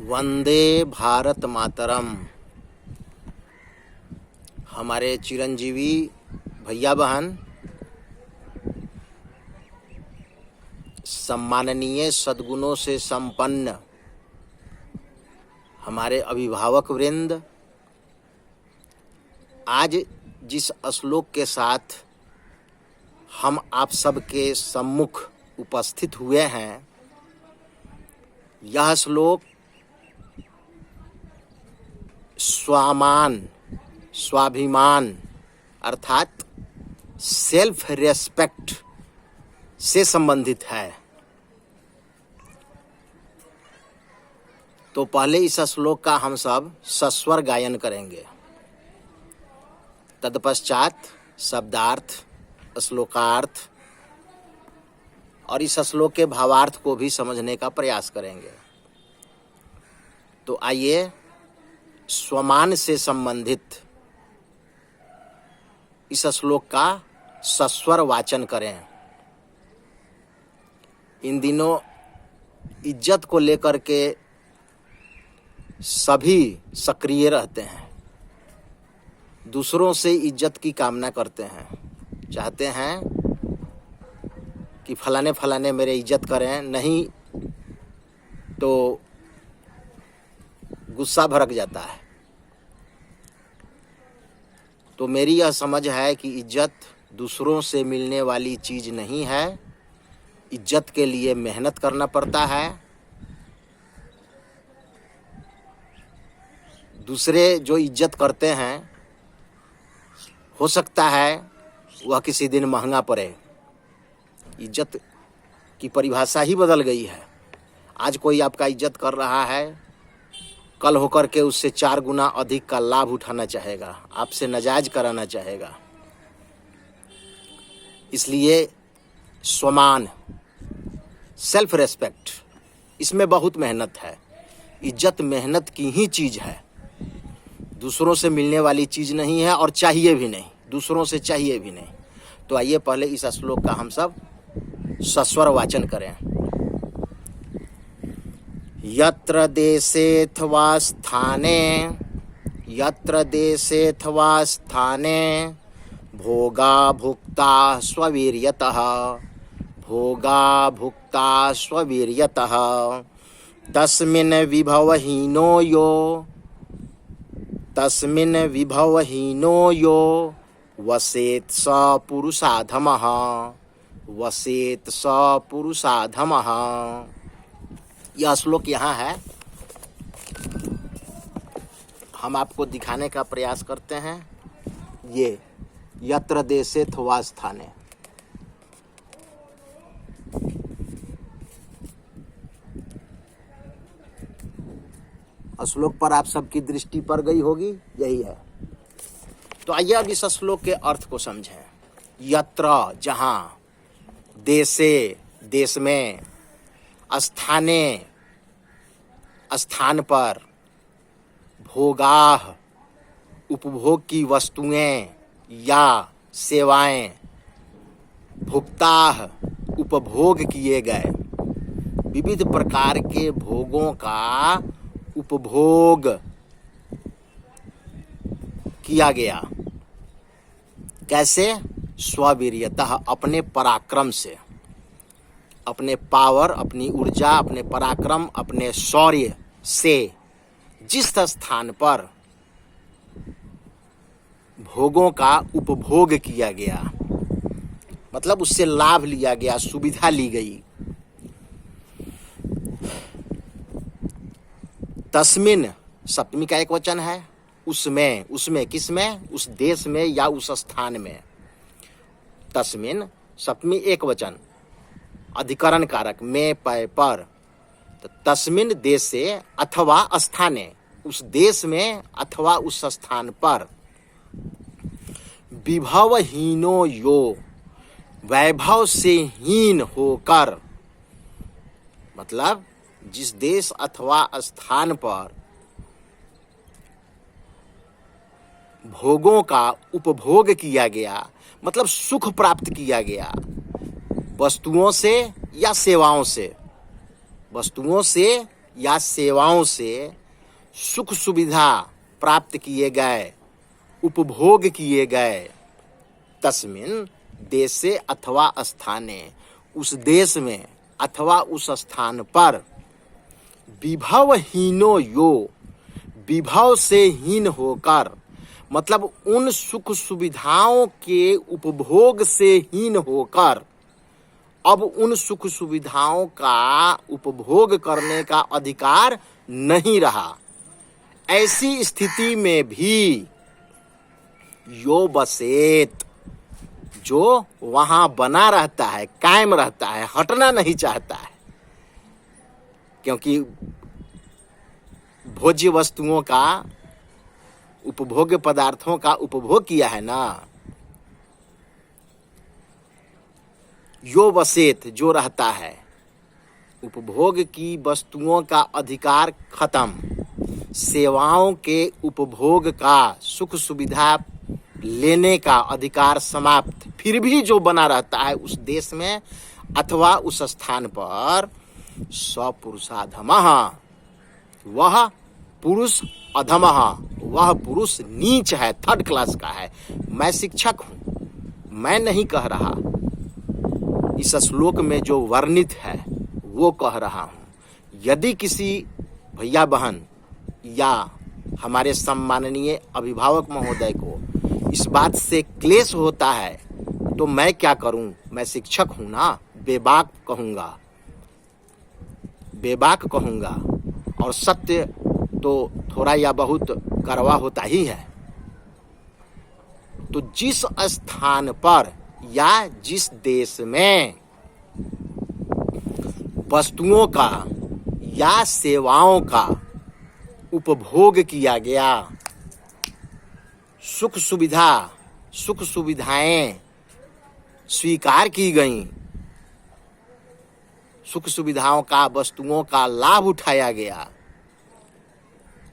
वंदे भारत मातरम। हमारे चिरंजीवी भैया बहन, सम्माननीय सद्गुणों से संपन्न हमारे अभिभावक वृंद, आज जिस श्लोक के साथ हम आप सबके सम्मुख उपस्थित हुए हैं, यह श्लोक स्वाभिमान अर्थात सेल्फ रेस्पेक्ट से संबंधित है। तो पहले इस श्लोक का हम सब सस्वर गायन करेंगे, तत्पश्चात शब्दार्थ, श्लोकार्थ और इस श्लोक के भावार्थ को भी समझने का प्रयास करेंगे। तो आइए स्वमान से संबंधित इस श्लोक का सस्वर वाचन करें। इन दिनों इज्जत को लेकर के सभी सक्रिय रहते हैं, दूसरों से इज्जत की कामना करते हैं, चाहते हैं कि फलाने फलाने मेरे इज्जत करें, नहीं तो गुस्सा भड़क जाता है। तो मेरी यह समझ है कि इज्जत दूसरों से मिलने वाली चीज़ नहीं है। इज्जत के लिए मेहनत करना पड़ता है। दूसरे जो इज्जत करते हैं, हो सकता है वह किसी दिन महंगा पड़े। इज्जत की परिभाषा ही बदल गई है। आज कोई आपका इज्जत कर रहा है, कल होकर के उससे 4 गुना अधिक का लाभ उठाना चाहेगा, आपसे नाजायज कराना चाहेगा। इसलिए स्वमान, सेल्फ रेस्पेक्ट, इसमें बहुत मेहनत है। इज्जत मेहनत की ही चीज़ है, दूसरों से मिलने वाली चीज़ नहीं है और चाहिए भी नहीं, दूसरों से चाहिए भी नहीं। तो आइए पहले इस श्लोक का हम सब सस्वर वाचन करें। यत्र देशेऽथवा स्थाने भोगा भुक्ता स्ववीर्यतः तस्मिन् विभवहीनो यो वसेत् स पुरुषाधमः। यह श्लोक यहाँ है, हम आपको दिखाने का प्रयास करते हैं। ये यत्र देशेऽथवा स्थाने, श्लोक पर आप सबकी दृष्टि पड़ गई होगी, यही है। तो आइए अब इस श्लोक के अर्थ को समझें। यत्र जहाँ, देशे देश में, स्थाने स्थान पर, भोगाः उपभोग की वस्तुएं या सेवाएं, भुक्ताः उपभोग किए गए, विविध प्रकार के भोगों का उपभोग किया गया। कैसे? स्ववीर्यतः, अपने पराक्रम से, अपने पावर, अपनी ऊर्जा, अपने पराक्रम, अपने शौर्य से जिस स्थान पर भोगों का उपभोग किया गया, मतलब उससे लाभ लिया गया, सुविधा ली गई। तस्मिन सप्तमी का एक वचन है, उसमें किसमें? उस देश में या उस स्थान में। तस्मिन सप्तमी एक वचन, अधिकरण कारक में, पय, पर। तो तस्मिन देशे अथवा स्थाने, उस देश में अथवा उस स्थान पर, विभवहीनो यो, वैभव से हीन होकर, मतलब जिस देश अथवा स्थान पर भोगों का उपभोग किया गया, मतलब सुख प्राप्त किया गया, वस्तुओं से या सेवाओं से, वस्तुओं से या सेवाओं से सुख सुविधा प्राप्त किए गए, उपभोग किए गए, तस्मिन् देशे अथवा स्थाने, उस देश में अथवा उस स्थान पर, विभवहीनो यो, विभव से हीन होकर, मतलब उन सुख सुविधाओं के उपभोग से हीन होकर, अब उन सुख सुविधाओं का उपभोग करने का अधिकार नहीं रहा, ऐसी स्थिति में भी यो बसेत, जो वहां बना रहता है, कायम रहता है, हटना नहीं चाहता है, क्योंकि भोज्य वस्तुओं का, उपभोग्य पदार्थों का उपभोग किया है ना। यो बसेत, जो रहता है, उपभोग की वस्तुओं का अधिकार खत्म, सेवाओं के उपभोग का, सुख सुविधा लेने का अधिकार समाप्त, फिर भी जो बना रहता है उस देश में अथवा उस स्थान पर, सपुरुषाधमः, वह पुरुष अधमः, वह पुरुष नीच है, थर्ड क्लास का है। मैं शिक्षक हूं, मैं नहीं कह रहा, इस श्लोक में जो वर्णित है वो कह रहा हूं। यदि किसी भैया बहन या हमारे सम्माननीय अभिभावक महोदय को इस बात से क्लेश होता है तो मैं क्या करूं? मैं शिक्षक हूं ना, बेबाक कहूंगा, बेबाक कहूंगा, और सत्य तो थोड़ा या बहुत कड़वा होता ही है। तो जिस स्थान पर या जिस देश में वस्तुओं का या सेवाओं का उपभोग किया गया, सुख सुविधाएं स्वीकार की गईं, सुख सुविधाओं का, वस्तुओं का लाभ उठाया गया,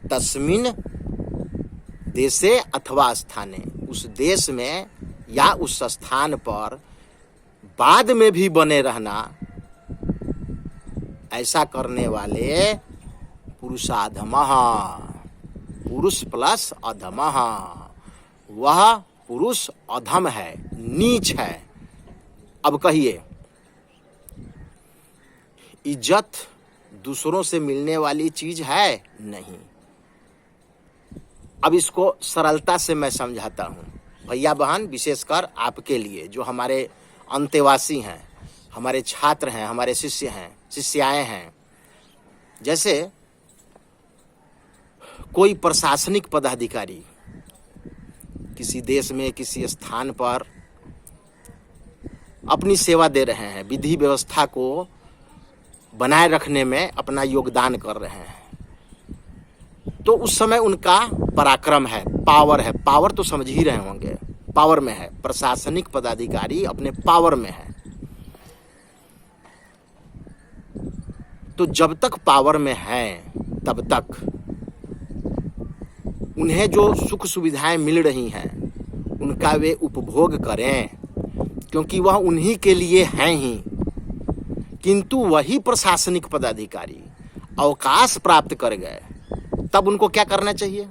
तस्मिन् देशे अथवा स्थाने, उस देश में या उस स्थान पर बाद में भी बने रहना, ऐसा करने वाले पुरुषाधमः, पुरुष प्लस अधमः, वह पुरुष अधम है, नीच है। अब कहिए, इज्जत दूसरों से मिलने वाली चीज है? नहीं। अब इसको सरलता से मैं समझाता हूं, भैया बहन, विशेषकर आपके लिए जो हमारे अंतेवासी हैं, हमारे छात्र हैं, हमारे शिष्य हैं, शिष्याएं हैं। जैसे कोई प्रशासनिक पदाधिकारी किसी देश में, किसी स्थान पर अपनी सेवा दे रहे हैं, विधि व्यवस्था को बनाए रखने में अपना योगदान कर रहे हैं, तो उस समय उनका पराक्रम है, पावर है। पावर तो समझ ही रहे होंगे, पावर में है, प्रशासनिक पदाधिकारी अपने पावर में है। तो जब तक पावर में है तब तक उन्हें जो सुख सुविधाएं मिल रही हैं उनका वे उपभोग करें, क्योंकि वह उन्हीं के लिए हैं ही। किंतु वही प्रशासनिक पदाधिकारी अवकाश प्राप्त कर गए, तब उनको क्या करना चाहिए?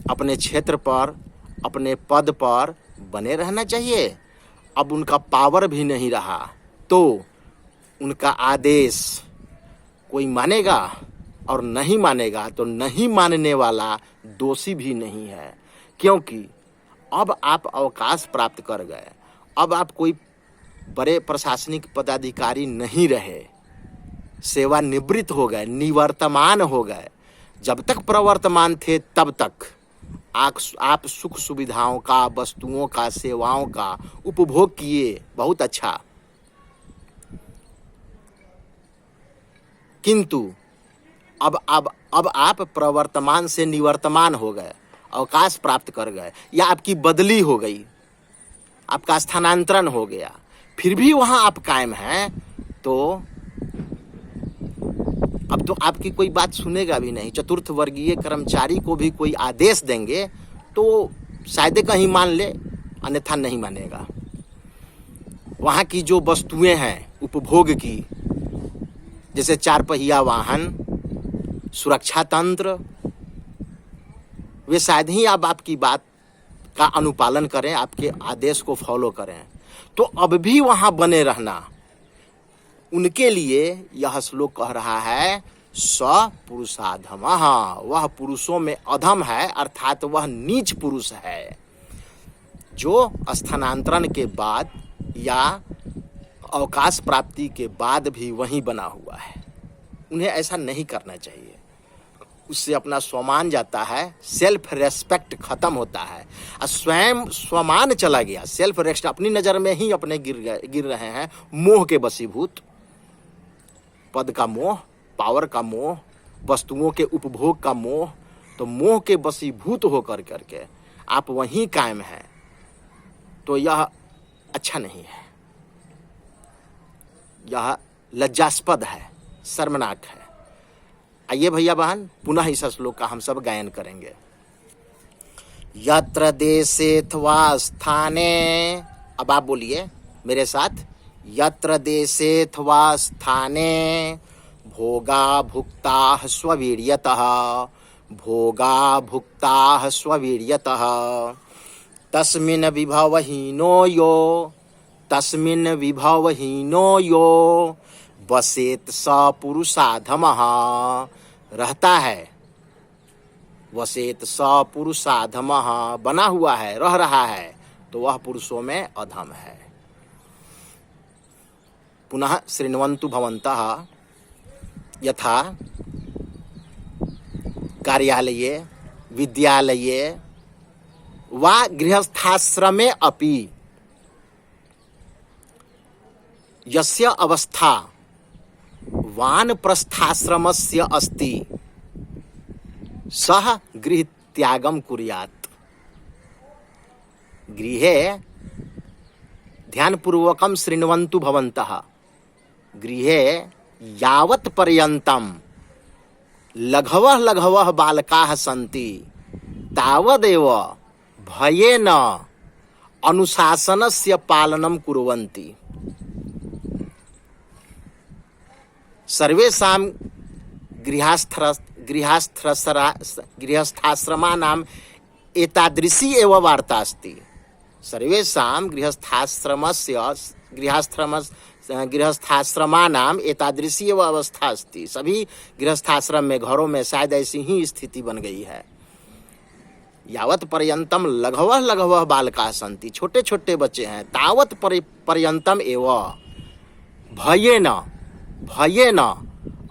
अपने क्षेत्र पर, अपने पद पर बने रहना चाहिए। अब उनका पावर भी नहीं रहा तो उनका आदेश कोई मानेगा, और नहीं मानेगा तो नहीं मानने वाला दोषी भी नहीं है, क्योंकि अब आप अवकाश प्राप्त कर गए, अब आप कोई बड़े प्रशासनिक पदाधिकारी नहीं रहे, सेवानिवृत्त हो गए, निवर्तमान हो गए। जब तक प्रवर्तमान थे तब तक आप सुख सुविधाओं का, वस्तुओं का, सेवाओं का उपभोग किए, बहुत अच्छा। किंतु अब आप प्रवर्तमान से निवर्तमान हो गए, अवकाश प्राप्त कर गए, या आपकी बदली हो गई, आपका स्थानांतरण हो गया, फिर भी वहां आप कायम हैं, तो अब तो आपकी कोई बात सुनेगा भी नहीं। चतुर्थ वर्गीय कर्मचारी को भी कोई आदेश देंगे तो शायद कहीं मान ले, अन्यथा नहीं मानेगा। वहां की जो वस्तुएं हैं उपभोग की, जैसे 4 पहिया वाहन, सुरक्षा तंत्र, वे शायद ही अब आपकी बात का अनुपालन करें, आपके आदेश को फॉलो करें। तो अब भी वहां बने रहना, उनके लिए यह श्लोक कह रहा है स पुरुषाधमः, वह पुरुषों में अधम है, अर्थात वह नीच पुरुष है जो स्थानांतरण के बाद या अवकाश प्राप्ति के बाद भी वहीं बना हुआ है। उन्हें ऐसा नहीं करना चाहिए, उससे अपना स्वमान जाता है, सेल्फ रेस्पेक्ट खत्म होता है, स्वयं स्वमान चला गया, सेल्फ रेस्पेक्ट अपनी नजर में ही अपने गिर रहे हैं, मोह के वशीभूत, पद का मोह, पावर का मोह, वस्तुओं के उपभोग का मोह। तो मोह के वशीभूत होकर करके आप वहीं कायम हैं, तो यह अच्छा नहीं है, यह लज्जास्पद है, शर्मनाक है। आइए भैया बहन, पुनः इस श्लोक का हम सब गायन करेंगे। यत्र देशेऽथवा स्थाने, अब आप बोलिए मेरे साथ, यत्र देशेऽथवा स्थाने भोगा भुक्ताः स्ववीर्यतः, भोगा भुक्ताः स्ववीर्यतः, तस्मिन् विभवहीनो यो, तस्मिन् विभवहीनो यो वसेत स पुरुषाधमः, रहता है, वसेत स पुरुषाधमः, बना हुआ है, रह रहा है, तो वह पुरुषों में अधम है। पुनः शृण्वन्तु भवन्तः यथा कार्यालये विद्यालये वा गृहस्थाश्रमे अपि यस्य अवस्था वानप्रस्थाश्रमस्य अस्ति सः गृहत्यागं कुर्यात्। गृहे ध्यानपूर्वकं शृण्वन्तु भवन्तः, गृहे यावत् पर्यन्तं लघवः लघवः बालकाः सन्ति तावदेव भयेन अनुशासनस्य पालनं कुर्वन्ति। सर्वेषां गृहस्थाश्रमानाम् एतादृशी एव वार्ता अस्ति। सर्वेषां गृहस्थाश्रमानाम् एतादृशी एव अवस्था अस्ति। सभी गृहस्थाश्रम में, घरों में शायद ऐसी ही स्थिति बन गई है। यावत् पर्यंतम लघवः लघवः बालकाः सन्ति, छोटे छोटे बच्चे हैं, तावत् पर्यंतम एव भयेन भयेन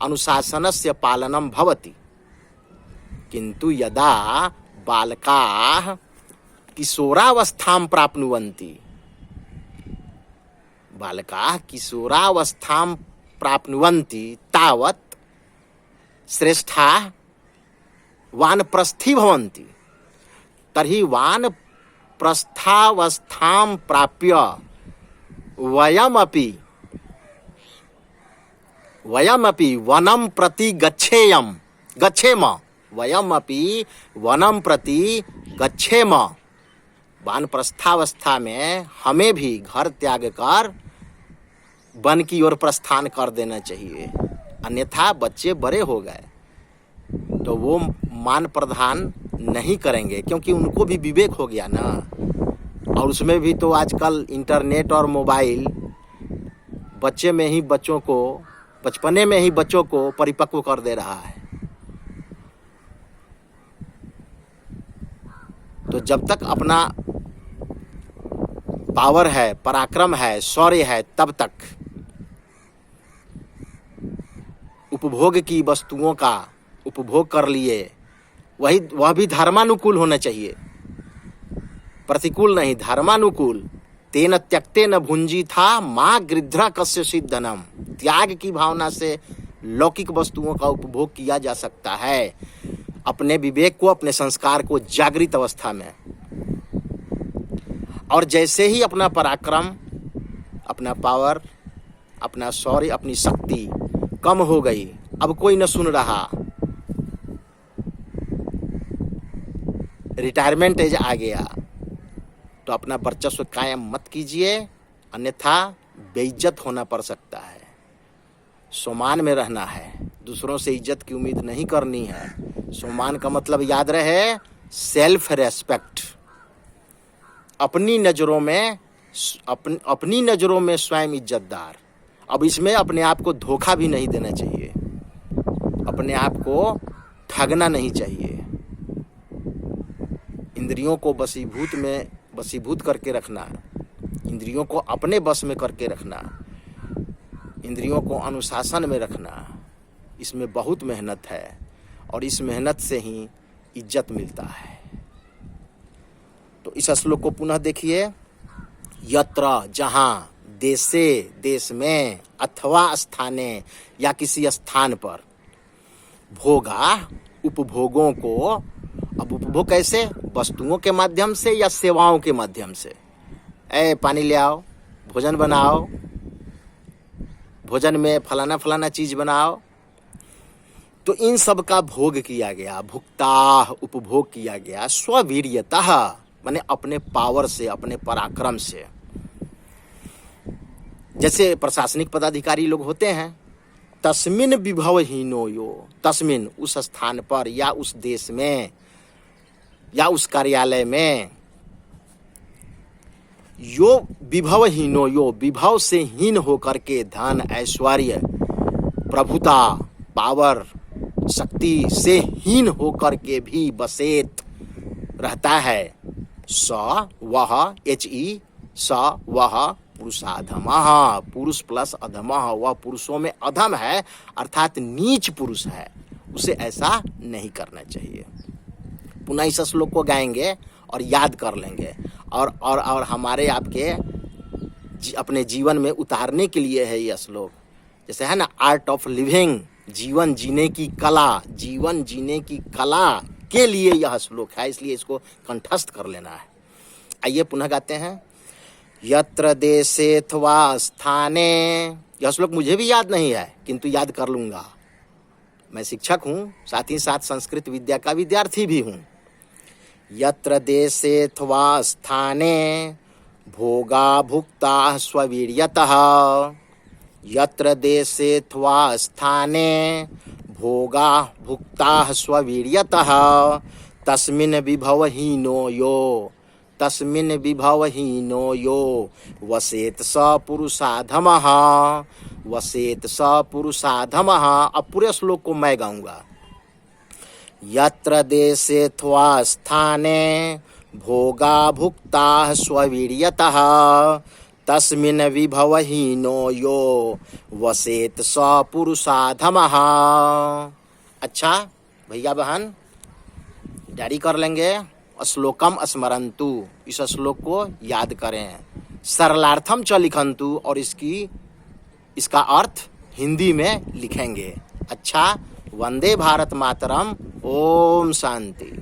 अनुशासनस्य पालनं भवति। किन्तु यदा बालकाः किशोरावस्थां प्राप्नुवन्ति, बालकाः किशोरावस्थां प्राप्नुवन्ति तावत् श्रेष्ठाः वानप्रस्थी भवन्ति। तर्हि वानप्रस्थावस्थां प्राप्य वयमपि वनं प्रति गच्छेम, वयमपि वनं प्रति गच्छेम। वानप्रस्थावस्था में हमें भी घर त्याग कर वन की ओर प्रस्थान कर देना चाहिए, अन्यथा बच्चे बड़े हो गए तो वो मान प्रधान नहीं करेंगे, क्योंकि उनको भी विवेक हो गया ना। और उसमें भी तो आजकल इंटरनेट और मोबाइल बचपने में ही बच्चों को परिपक्व कर दे रहा है। तो जब तक अपना पावर है, पराक्रम है, शौर्य है, तब तक उपभोग की वस्तुओं का उपभोग कर लिए, वह भी धर्मानुकूल होना चाहिए, प्रतिकूल नहीं, धर्मानुकूल। तेन त्यक्तेन भुंजीथा माँ गृध्रा कस्यचित् धनम। त्याग की भावना से लौकिक वस्तुओं का उपभोग किया जा सकता है, अपने विवेक को, अपने संस्कार को जागृत अवस्था में। और जैसे ही अपना पराक्रम, अपना पावर, अपना शौर्य, अपनी शक्ति कम हो गई, अब कोई न सुन रहा, रिटायरमेंट एज आ गया, तो अपना वर्चस्व कायम मत कीजिए, अन्यथा बेइज्जत होना पड़ सकता है। सम्मान में रहना है, दूसरों से इज्जत की उम्मीद नहीं करनी है। सम्मान का मतलब याद रहे सेल्फ रेस्पेक्ट। अपनी नज़रों में स्वयं इज्जतदार। अब इसमें अपने आप को धोखा भी नहीं देना चाहिए, अपने आप को ठगना नहीं चाहिए। इंद्रियों को वशीभूत करके रखना, इंद्रियों को अपने बस में करके रखना, इंद्रियों को अनुशासन में रखना, इसमें बहुत मेहनत है और इस मेहनत से ही इज्जत मिलता है। तो इस श्लोक को पुनः देखिए। यत्र, जहाँ, देशे, देश में, अथवा स्थाने, या किसी स्थान पर, भोगा, उपभोगों को। अब उपभोग कैसे? वस्तुओं के माध्यम से या सेवाओं के माध्यम से। पानी ले आओ, भोजन बनाओ, भोजन में फलाना फलाना चीज बनाओ। तो इन सब का भोग किया गया, भुक्ता, उपभोग किया गया, स्ववीर्यतः, माने अपने पावर से, अपने पराक्रम से। जैसे प्रशासनिक पदाधिकारी लोग होते हैं, तस्मिन विभवहीनो यो, तस्मिन, उस स्थान पर या उस देश में या उस कार्यालय में, यो विभवहीनो यो, विभव से हीन होकर के, धन, ऐश्वर्य, प्रभुता, पावर, शक्ति से हीन होकर के भी बसेत, रहता है। स वह, HE, स वह, पुरुषाधमः, पुरुष प्लस अधमः, वह पुरुषों में अधम है, अर्थात नीच पुरुष है, उसे ऐसा नहीं करना चाहिए। पुनः इस श्लोक को गाएंगे और याद कर लेंगे और हमारे आपके अपने जीवन में उतारने के लिए है यह श्लोक। जैसे है ना, आर्ट ऑफ लिविंग, जीवन जीने की कला, जीवन जीने की कला के लिए यह श्लोक है, इसलिए इसको कंठस्थ कर लेना है। आइए पुनः गाते हैं। यत्र देशेऽथवा स्थाने, यह श्लोक मुझे भी याद नहीं है किंतु याद कर लूंगा, मैं शिक्षक हूँ, साथ ही साथ संस्कृत विद्या का विद्यार्थी भी हूँ। यत्र देशेऽथवा स्थाने भोगा भुक्ता स्ववीर्यतः, यत्र देशेऽथवा स्थाने भोगा भुक्ता स्ववीर्यतः, तस्मिन् विभवहीनो यो, तस्मिन् विभवहीनो यो, वसेत स पुरुषाधमः, वसेत स पुरुषाधमः। अब पूरे श्लोक को मैं गाऊंगा। यत्र देशेऽथवा स्थाने भोगा भुक्ता स्ववीर्यतः, तस्मिन् विभवहीनो यो, वसेत स पुरुषाधमः। अच्छा भैया बहन, डायरी कर लेंगे। श्लोकम स्मरन्तु, इस श्लोक को याद करें। सरलार्थम च लिखन्तु, और इसका अर्थ हिंदी में लिखेंगे। अच्छा, वंदे भारत मातरम। ओम शांति।